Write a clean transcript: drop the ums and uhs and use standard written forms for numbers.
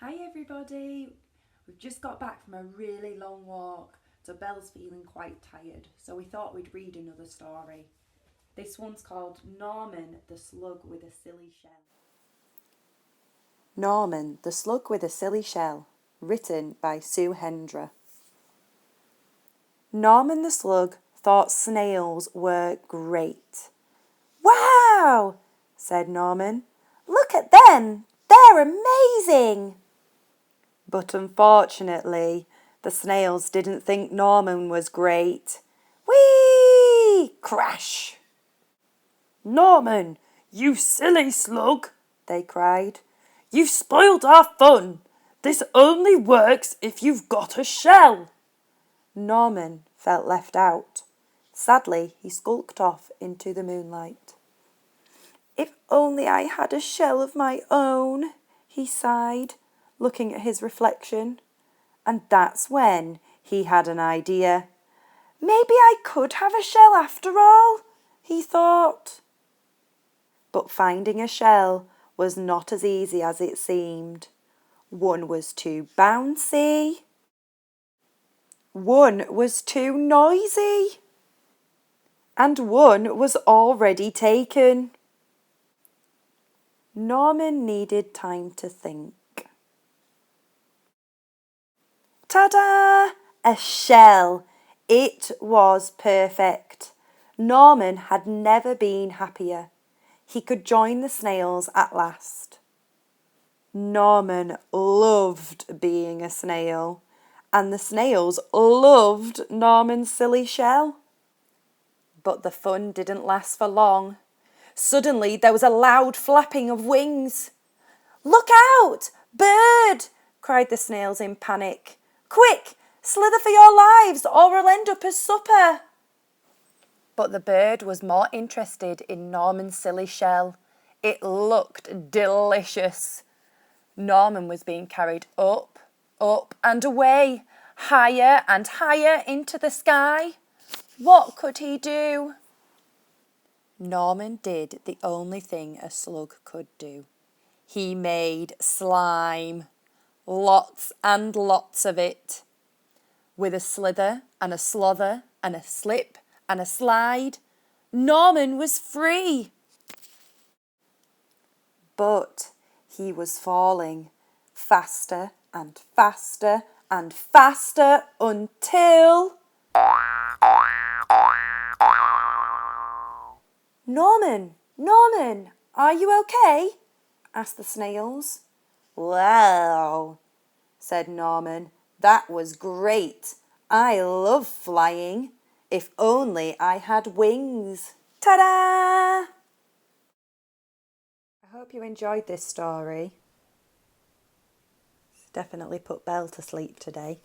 Hi everybody! We've just got back from a really long walk, so Belle's feeling quite tired, so we thought we'd read another story. This one's called Norman the Slug with a Silly Shell. Norman the Slug with a Silly Shell, written by Sue Hendra. Norman the Slug thought snails were great. "Wow!" said Norman. "Look at them! They're amazing!" But unfortunately, the snails didn't think Norman was great. Whee! Crash! "Norman, you silly slug!" they cried. "You've spoiled our fun! This only works if you've got a shell!" Norman felt left out. Sadly, he skulked off into the moonlight. "If only I had a shell of my own," he sighed, looking at his reflection. And that's when he had an idea. "Maybe I could have a shell after all," he thought. But finding a shell was not as easy as it seemed. One was too bouncy. One was too noisy. And one was already taken. Norman needed time to think. Ta-da! A shell! It was perfect. Norman had never been happier. He could join the snails at last. Norman loved being a snail, and the snails loved Norman's silly shell. But the fun didn't last for long. Suddenly there was a loud flapping of wings. "Look out! Bird!" cried the snails in panic. "Quick! Slither for your lives, or we'll end up as supper!" But the bird was more interested in Norman's silly shell. It looked delicious. Norman was being carried up, up and away, higher and higher into the sky. What could he do? Norman did the only thing a slug could do. He made slime. Lots and lots of it. With a slither and a slother and a slip and a slide, Norman was free. But he was falling faster and faster and faster until... Norman, are you okay?" asked the snails. "Wow," said Norman, "that was great. I love flying. If only I had wings. Ta-da!" I hope you enjoyed this story. It's definitely put Belle to sleep today.